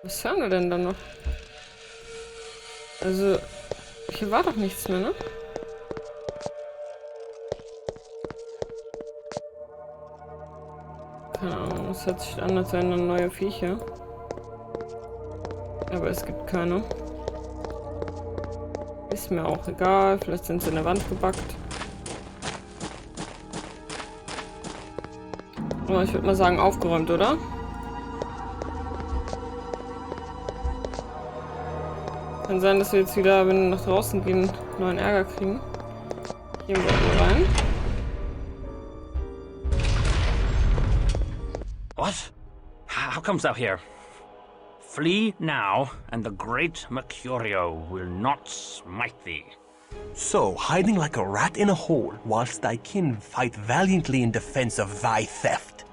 Was hören wir denn da noch? Also, hier war doch nichts mehr, ne? Keine Ahnung, es hört sich an, als wären dann neue Viecher. Aber es gibt keine. Ist mir auch egal, vielleicht sind sie in der Wand gebackt. Oh, ich würde mal sagen, aufgeräumt, oder? Kann sein, dass wir jetzt wieder, wenn wir nach draußen gehen, neuen Ärger kriegen. Gehen wir mal rein. What? How comes thou here? Flee now, and the great Mercurio will not smite thee. So, hiding like a rat in a hole, whilst thy kin fight valiantly in defense of thy theft.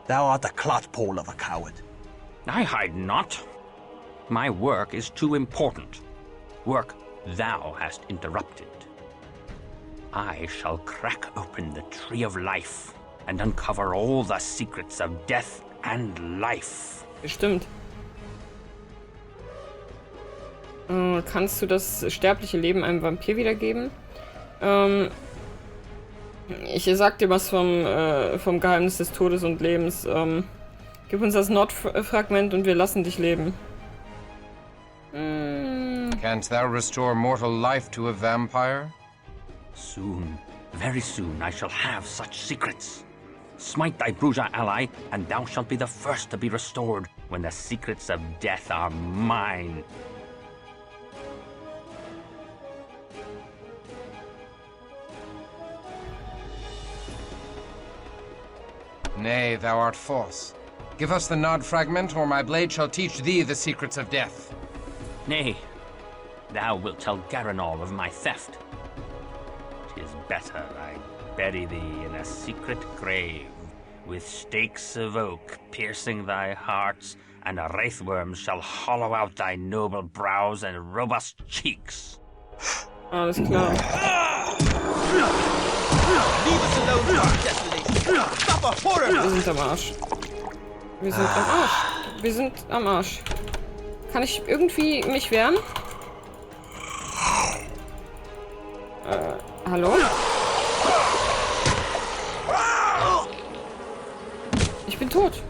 Thou art a clotpole of a coward. I hide not. My work is too important. Work thou hast interrupted. I shall crack open the tree of life and uncover all the secrets of death and life. Bestimmt. Kannst du das sterbliche Leben einem Vampir wiedergeben? Ich sag dir was vom Geheimnis des Todes und Lebens. Gib uns das Nordfragment und wir lassen dich leben. Canst thou restore mortal life to a vampire? Soon, very soon, I shall have such secrets. Smite thy Bruja ally, and thou shalt be the first to be restored when the secrets of death are mine. Nay, thou art false. Give us the nod fragment, or my blade shall teach thee the secrets of death. Nay, thou wilt tell Garanol of my theft. 'Tis better I bury thee in a secret grave, with stakes of oak piercing thy hearts, and wraithworms shall hollow out thy noble brows and robust cheeks. Alles klar. Wir sind am Arsch. Wir sind am Arsch. Wir sind am Arsch. Kann ich irgendwie mich wehren? Hallo? Ich bin tot.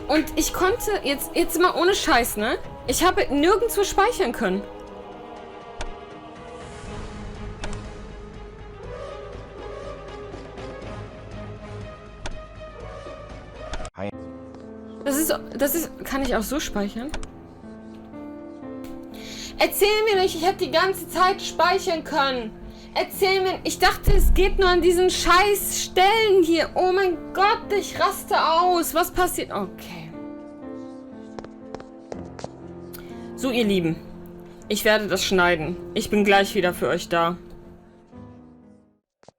Und ich konnte, jetzt mal ohne Scheiß, ne? Ich habe nirgendwo speichern können. Das ist, kann ich auch so speichern? Erzähl mir nicht, ich hätte die ganze Zeit speichern können. Erzähl mir, ich dachte, es geht nur an diesen scheiß Stellen hier. Oh mein Gott, ich raste aus. Was passiert? Okay. So, ihr Lieben. Ich werde das schneiden. Ich bin gleich wieder für euch da.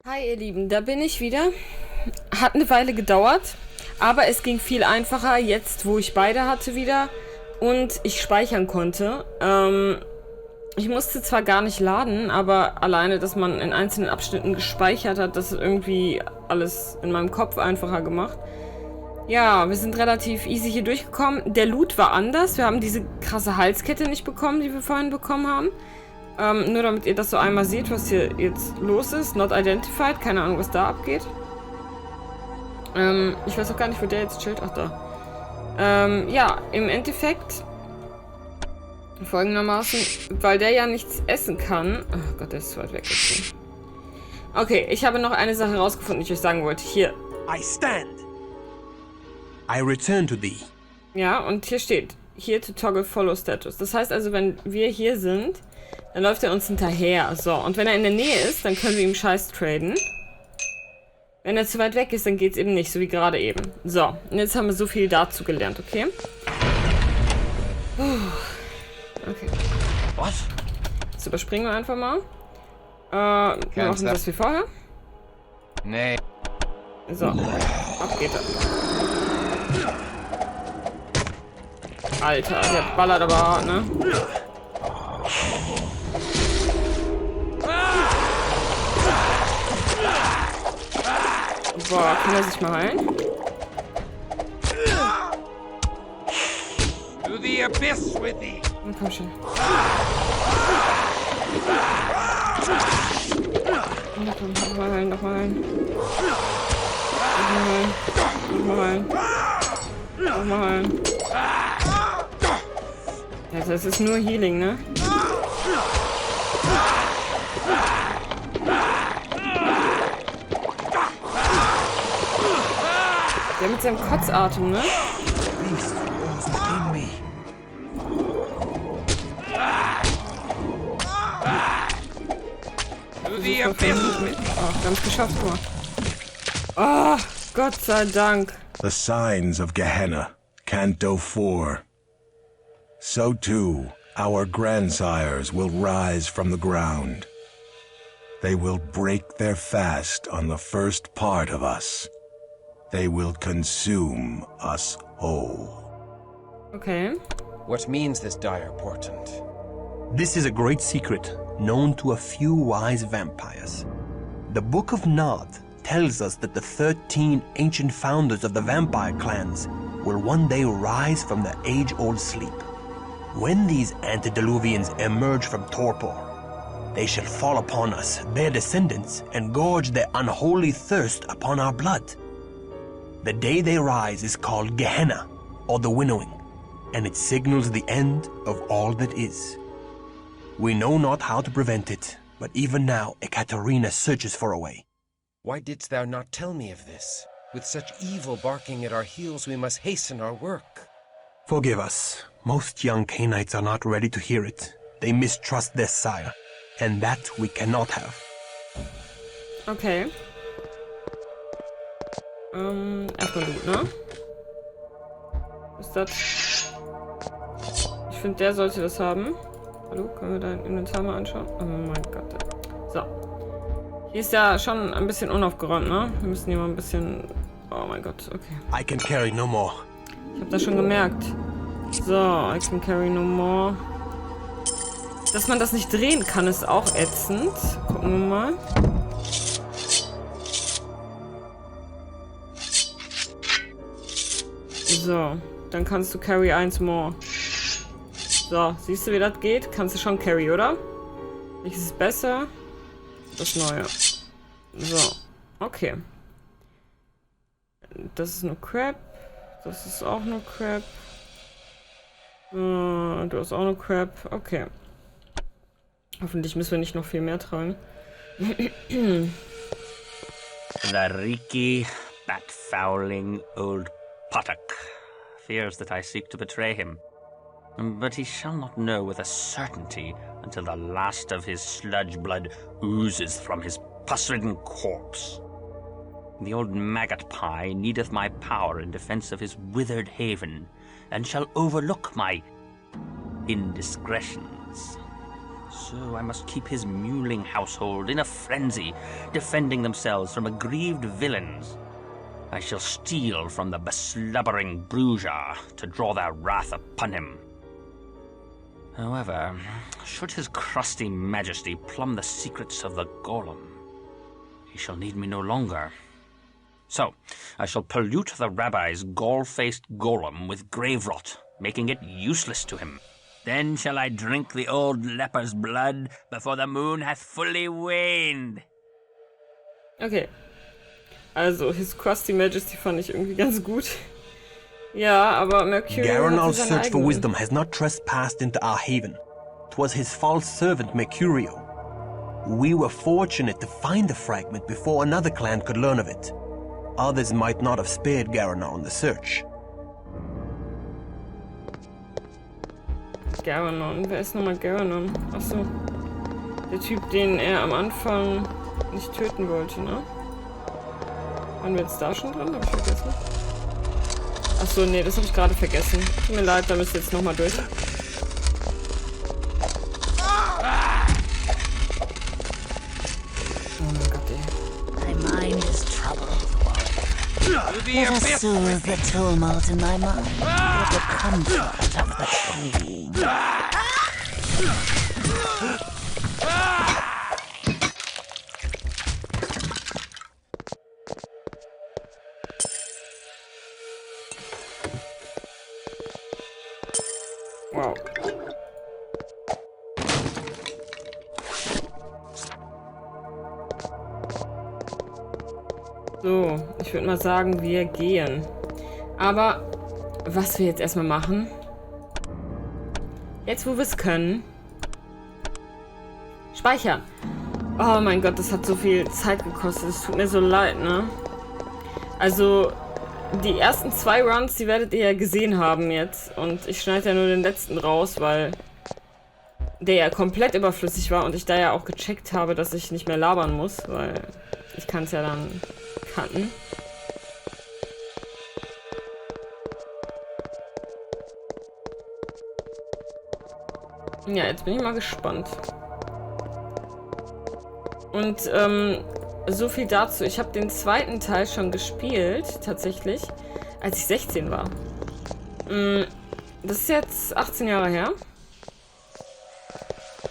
Hi, ihr Lieben. Da bin ich wieder. Hat eine Weile gedauert. Aber es ging viel einfacher, jetzt wo ich beide hatte wieder und ich speichern konnte. Ich musste zwar gar nicht laden, aber alleine, dass man in einzelnen Abschnitten gespeichert hat, das ist irgendwie alles in meinem Kopf einfacher gemacht. Ja, wir sind relativ easy hier durchgekommen. Der Loot war anders. Wir haben diese krasse Halskette nicht bekommen, die wir vorhin bekommen haben. Nur damit ihr das so einmal seht, was hier jetzt los ist. Not identified, keine Ahnung, was da abgeht. Ich weiß auch gar nicht, wo der jetzt chillt. Ach, da. Ja, im Endeffekt folgendermaßen, weil der ja nichts essen kann. Oh Gott, der ist zu weit weg. Okay, ich habe noch eine Sache rausgefunden, die ich euch sagen wollte. Hier. I stand. I return to thee. Ja, und hier steht, hier to toggle follow status. Das heißt also, wenn wir hier sind, dann läuft er uns hinterher. So, und wenn er in der Nähe ist, dann können wir ihm Scheiß traden. Wenn er zu weit weg ist, dann geht es eben nicht, so wie gerade eben. So, und jetzt haben wir so viel dazu gelernt, okay? Okay. Was? Jetzt überspringen wir einfach mal. Wir machen das wie vorher. Nee. So, ab geht er. Alter, der ballert aber hart, ne? Boah, kann er sich mal heilen? the abyss with thee! Na komm schon. Na komm, nochmal rein, nochmal rein. Nochmal rein. Nochmal rein. Also es ist nur Healing, ne? Der mit seinem Kotzatem, ne? Oh, wir haben es geschafft, guck mal. Oh, Gott sei Dank. The signs of Gehenna, Canto 4. So too, our grandsires will rise from the ground. They will break their fast on the first part of us. They will consume us whole. Okay. What means this dire portent? This is a great secret, known to a few wise vampires. The Book of Nod tells us that the 13 ancient founders of the vampire clans will one day rise from their age-old sleep. When these antediluvians emerge from torpor, they shall fall upon us, their descendants, and gorge their unholy thirst upon our blood. The day they rise is called Gehenna, or the winnowing, and it signals the end of all that is. We know not how to prevent it, but even now Ekaterina searches for a way. Why didst thou not tell me of this? With such evil barking at our heels, we must hasten our work. Forgive us. Most young Canaanites are not ready to hear it. They mistrust their sire, and that we cannot have. Okay. Erstmal gut, ne? Ist das? Ich finde, der sollte das haben. Hallo, können wir dein Inventar mal anschauen? Oh mein Gott. So. Hier ist ja schon ein bisschen unaufgeräumt, ne? Wir müssen hier mal ein bisschen... Oh mein Gott, okay. I can carry no more. Ich habe das schon gemerkt. So, I can carry no more. Dass man das nicht drehen kann, ist auch ätzend. Gucken wir mal. So, dann kannst du carry 1 more. So, siehst du, wie das geht? Kannst du schon carry, oder? Welches ist besser? Das Neue. So, okay. Das ist nur Crap. Das ist auch nur Crap. Du hast auch nur Crap. Okay. Hoffentlich müssen wir nicht noch viel mehr tragen. The reeky, bat-fouling old Potok fears that I seek to betray him. But he shall not know with a certainty until the last of his sludge blood oozes from his pus-ridden corpse. The old maggot pie needeth my power in defense of his withered haven, and shall overlook my indiscretions. So I must keep his mewling household in a frenzy, defending themselves from aggrieved villains. I shall steal from the beslubbering bruja to draw their wrath upon him. However, should his crusty majesty plumb the secrets of the golem, he shall need me no longer. So, I shall pollute the rabbi's gall-faced golem with grave rot, making it useless to him. Then shall I drink the old leper's blood before the moon hath fully waned. Okay. Also, His Crusty Majesty fand ich irgendwie ganz gut. Ja, aber Mercurio Garanor's hat search for eigenen. wisdom has not trespassed into our haven. 'Twas his false servant Mercurio. We were fortunate to find the fragment before another clan could learn of it. Others might not have spared Garanor on the search. Garanon. Wer ist nochmal Garanon? Achso. Der Typ, den er am Anfang nicht töten wollte, ne? Waren wir jetzt da schon dran? Hab ich vergessen? Achso, nee, das habe ich gerade vergessen. Tut mir leid, da müsst ihr jetzt nochmal durch. Oh mein Gott, ey. My mind is troubled. Let us soothe the tumult in my mind with the comfort of the king. Wow. So, ich würde mal sagen, wir gehen. Aber was wir jetzt erstmal machen, jetzt wo wir es können, speichern. Oh mein Gott, das hat so viel Zeit gekostet. Es tut mir so leid, ne? Also, die ersten 2 Runs, die werdet ihr ja gesehen haben jetzt. Und ich schneide ja nur den letzten raus, weil der ja komplett überflüssig war und ich da ja auch gecheckt habe, dass ich nicht mehr labern muss, weil ich kann es ja dann cutten. Ja, jetzt bin ich mal gespannt. Und so viel dazu. Ich habe den zweiten Teil schon gespielt, tatsächlich, als ich 16 war. Das ist jetzt 18 Jahre her.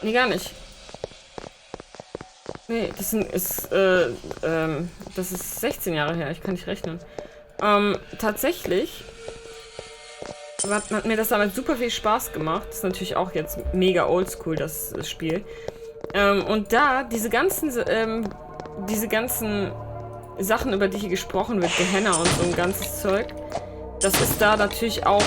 Nee, gar nicht. Nee, das ist 16 Jahre her. Ich kann nicht rechnen. Tatsächlich hat mir das damals super viel Spaß gemacht. Das ist natürlich auch jetzt mega oldschool, das Spiel. Und da, diese ganzen Sachen, über die hier gesprochen wird, Gehenna und so ein ganzes Zeug, das ist da natürlich auch,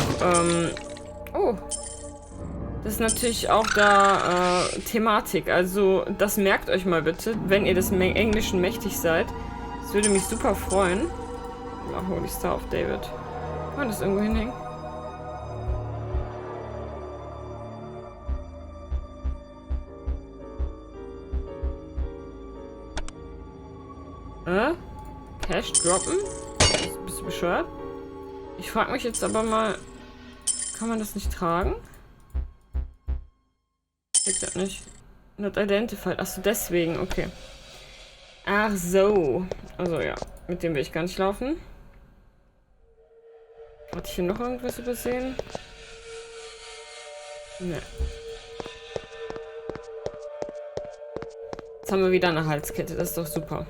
das ist natürlich auch da Thematik. Also, das merkt euch mal bitte, wenn ihr des Englischen mächtig seid. Das würde mich super freuen. Mal hol ich Star of David. Kann man das irgendwo hinhängen? Cash droppen? Bist du bescheuert? Ich frage mich jetzt aber mal, kann man das nicht tragen? Geht das nicht? Not identified. Achso, deswegen, okay. Ach so. Also ja, mit dem will ich gar nicht laufen. Hatte ich hier noch irgendwas übersehen? Ne. Jetzt haben wir wieder eine Halskette, das ist doch super.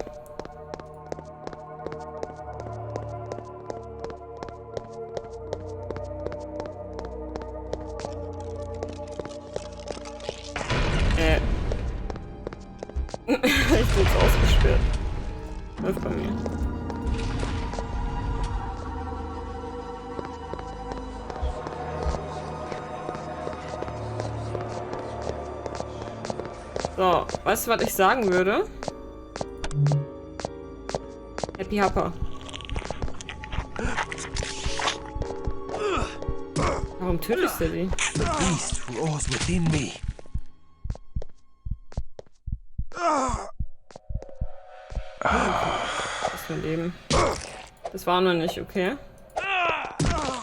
Ich bin jetzt ausgesperrt. Läuft bei mir. So, weißt du, was ich sagen würde? Happy Hopper. Warum tötest du die? The beast roars within me. Das für ein Leben. Das war noch nicht, okay.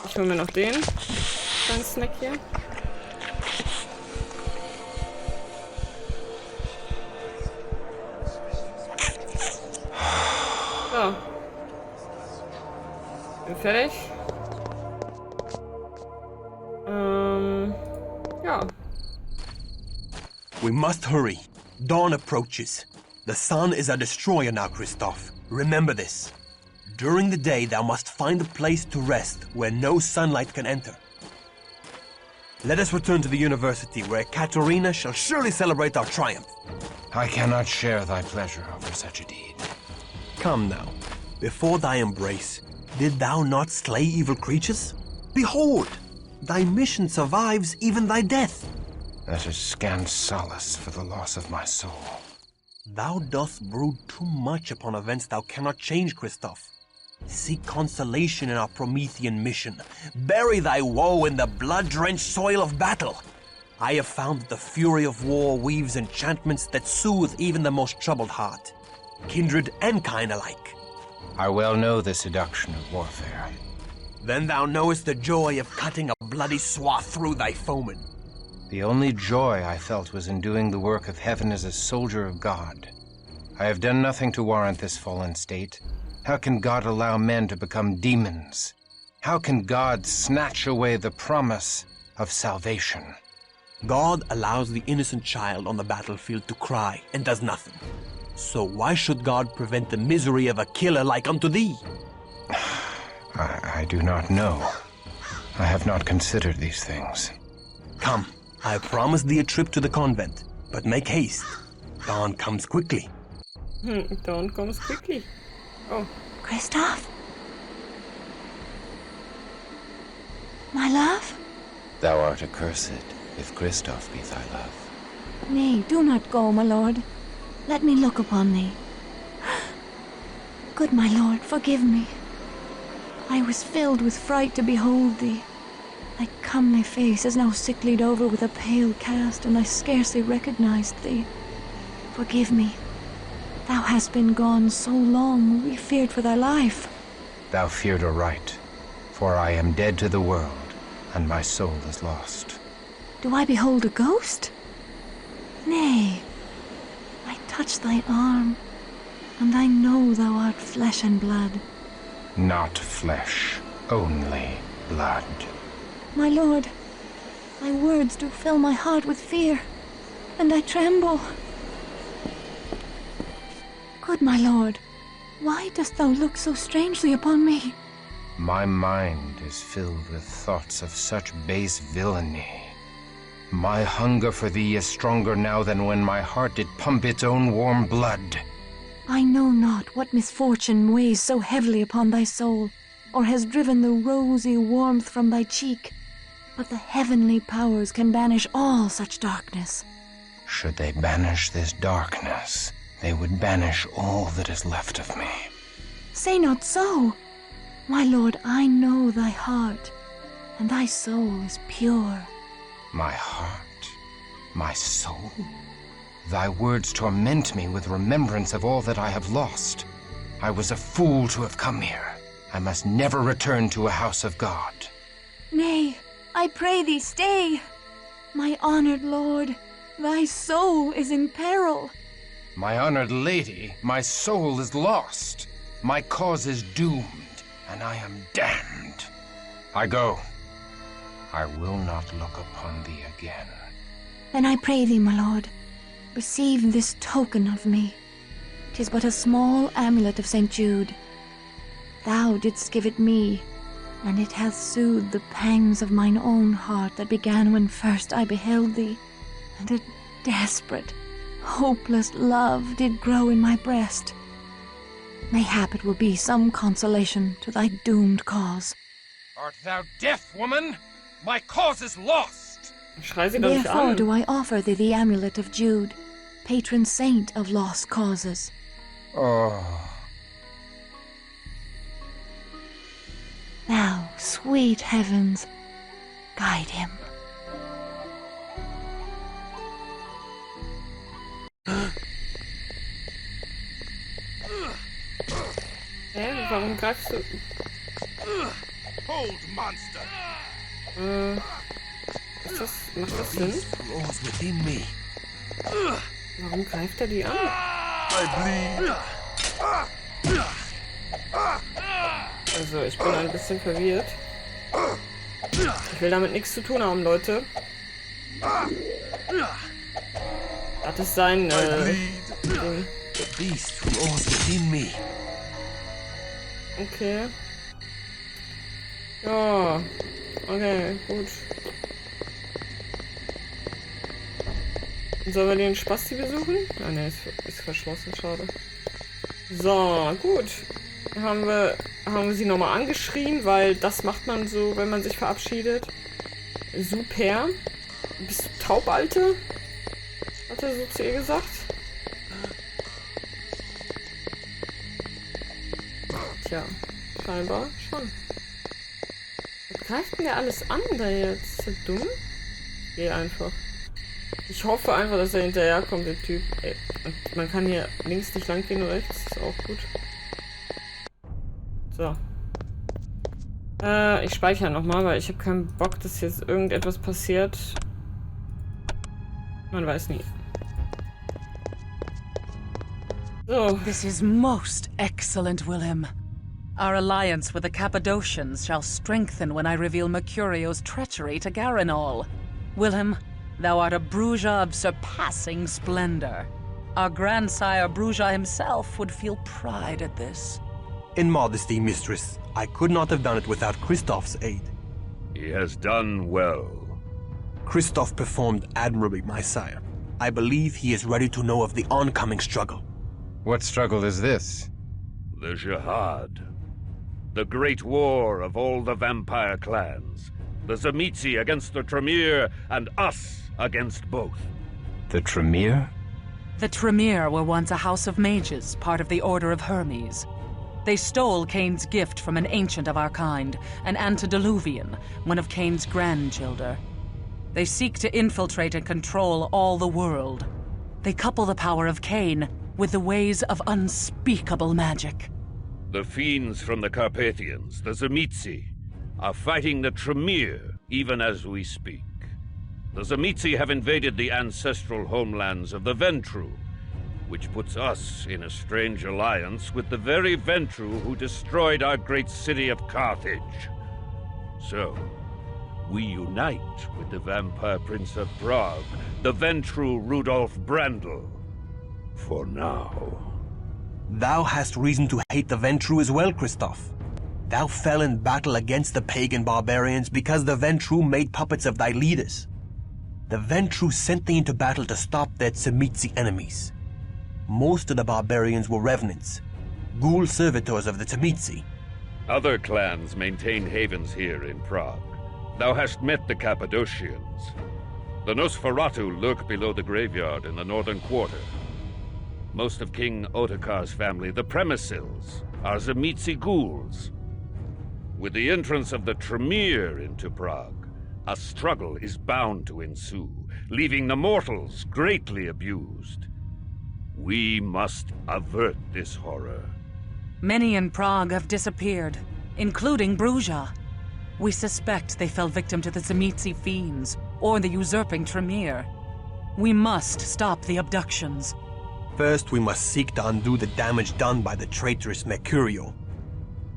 Ich hole mir noch den kleinen Snack hier. So. Bin fertig. Ja. We must hurry. Dawn approaches. The sun is a destroyer now, Christof. Remember this. During the day, thou must find a place to rest where no sunlight can enter. Let us return to the university, where Katerina shall surely celebrate our triumph. I cannot share thy pleasure over such a deed. Come now. Before thy embrace, did thou not slay evil creatures? Behold, thy mission survives even thy death. That is scant solace for the loss of my soul. Thou dost brood too much upon events thou cannot change, Christof. Seek consolation in our Promethean mission. Bury thy woe in the blood-drenched soil of battle. I have found that the fury of war weaves enchantments that soothe even the most troubled heart, kindred and kind alike. I well know the seduction of warfare. Then thou knowest the joy of cutting a bloody swath through thy foeman. The only joy I felt was in doing the work of heaven as a soldier of God. I have done nothing to warrant this fallen state. How can God allow men to become demons? How can God snatch away the promise of salvation? God allows the innocent child on the battlefield to cry and does nothing. So why should God prevent the misery of a killer like unto thee? I do not know. I have not considered these things. Come, I have promised thee a trip to the convent, but make haste. Dawn comes quickly. Dawn comes quickly. Oh. Christof? My love? Thou art accursed, if Christof be thy love. Nay, do not go, my lord. Let me look upon thee. Good my lord, forgive me. I was filled with fright to behold thee. Thy comely face is now sicklied over with a pale cast, and I scarcely recognized thee. Forgive me. Thou hast been gone so long, we feared for thy life. Thou feared aright, for I am dead to the world, and my soul is lost. Do I behold a ghost? Nay, I touch thy arm, and I know thou art flesh and blood. Not flesh, only blood. My lord, thy words do fill my heart with fear, and I tremble. Good my lord, why dost thou look so strangely upon me? My mind is filled with thoughts of such base villainy. My hunger for thee is stronger now than when my heart did pump its own warm blood. I know not what misfortune weighs so heavily upon thy soul, or has driven the rosy warmth from thy cheek, but the heavenly powers can banish all such darkness. Should they banish this darkness, they would banish all that is left of me. Say not so. My lord, I know thy heart, and thy soul is pure. My heart, my soul. Thy words torment me with remembrance of all that I have lost. I was a fool to have come here. I must never return to a house of God. Nay, I pray thee stay. My honored lord, thy soul is in peril. My honored lady, my soul is lost. My cause is doomed, and I am damned. I go. I will not look upon thee again. Then I pray thee, my lord, receive this token of me. 'Tis but a small amulet of St. Jude. Thou didst give it me, and it hath soothed the pangs of mine own heart that began when first I beheld thee, and a desperate, hopeless love did grow in my breast. Mayhap it will be some consolation to thy doomed cause. Art thou deaf, woman? My cause is lost! Schrei sie doch nicht Therefore an. do I offer thee the amulet of Jude, patron saint of lost causes. Oh. Thou, sweet heavens, guide him. Hä? Warum greifst du? Hold, monster! Macht das Sinn? Roars within me. Warum greift er die an? I bleed. Also, ich bin ein bisschen verwirrt. Ich will damit nichts zu tun haben, Leute. Das ist sein, Ding. The beast roars within me. Okay. Ja. Okay, gut. Sollen wir den Spasti besuchen? Ah ne, ist verschlossen, schade. So, gut. Haben wir sie nochmal angeschrien, weil das macht man so, wenn man sich verabschiedet. Super. Bist du taub, Alte? Hat er so zu ihr gesagt? Tja, scheinbar schon. Was greift denn der alles an da jetzt? Ist der dumm? Geh einfach. Ich hoffe einfach, dass er hinterherkommt, der Typ. Ey, und man kann hier links nicht lang gehen, rechts. Ist auch gut. So. Ich speichere nochmal, weil ich habe keinen Bock, dass jetzt irgendetwas passiert. Man weiß nie. So. This is most excellent, Wilhelm. Our alliance with the Cappadocians shall strengthen when I reveal Mercurio's treachery to Garanol. Wilhelm, thou art a Bruja of surpassing splendor. Our grandsire Bruja himself would feel pride at this. In modesty, mistress, I could not have done it without Christof's aid. He has done well. Christof performed admirably, my sire. I believe he is ready to know of the oncoming struggle. What struggle is this? The Jihad. The great war of all the vampire clans. The Tzimisce against the Tremere, and us against both. The Tremere? The Tremere were once a house of mages, part of the Order of Hermes. They stole Cain's gift from an ancient of our kind, an antediluvian, one of Cain's grandchildren. They seek to infiltrate and control all the world. They couple the power of Cain with the ways of unspeakable magic. The fiends from the Carpathians, the Tzimisce, are fighting the Tremere even as we speak. The Tzimisce have invaded the ancestral homelands of the Ventru, which puts us in a strange alliance with the very Ventru who destroyed our great city of Carthage. So, we unite with the Vampire Prince of Prague, the Ventru Rudolf Brandl. For now. Thou hast reason to hate the Ventru as well, Christof. Thou fell in battle against the pagan barbarians because the Ventru made puppets of thy leaders. The Ventru sent thee into battle to stop their Tzimisce enemies. Most of the barbarians were revenants, ghoul servitors of the Tzimisce. Other clans maintain havens here in Prague. Thou hast met the Cappadocians. The Nosferatu lurk below the graveyard in the northern quarter. Most of King Ottokar's family, the Premisils, are Tzimisce ghouls. With the entrance of the Tremere into Prague, a struggle is bound to ensue, leaving the mortals greatly abused. We must avert this horror. Many in Prague have disappeared, including Brujah. We suspect they fell victim to the Tzimisce fiends, or the usurping Tremere. We must stop the abductions. First, we must seek to undo the damage done by the traitorous Mercurio.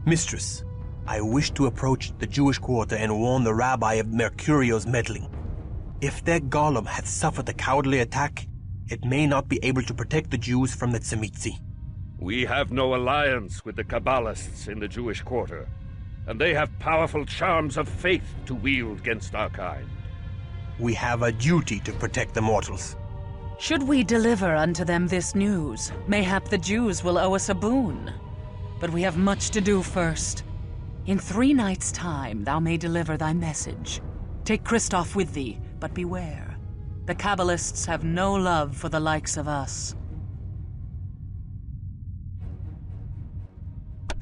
Mistress, I wish to approach the Jewish quarter and warn the rabbi of Mercurio's meddling. If their golem hath suffered a cowardly attack, it may not be able to protect the Jews from the Tzimisce. We have no alliance with the Kabbalists in the Jewish quarter, and they have powerful charms of faith to wield against our kind. We have a duty to protect the mortals. Should we deliver unto them this news, mayhap the Jews will owe us a boon. But we have much to do first. In 3 nights' time thou may deliver thy message. Take Christof with thee, but beware. The Kabbalists have no love for the likes of us.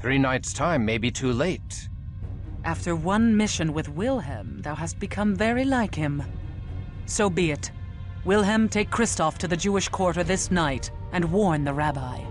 3 nights' time may be too late. After one mission with Wilhelm, thou hast become very like him. So be it. Wilhelm, take Christof to the Jewish quarter this night and warn the rabbi.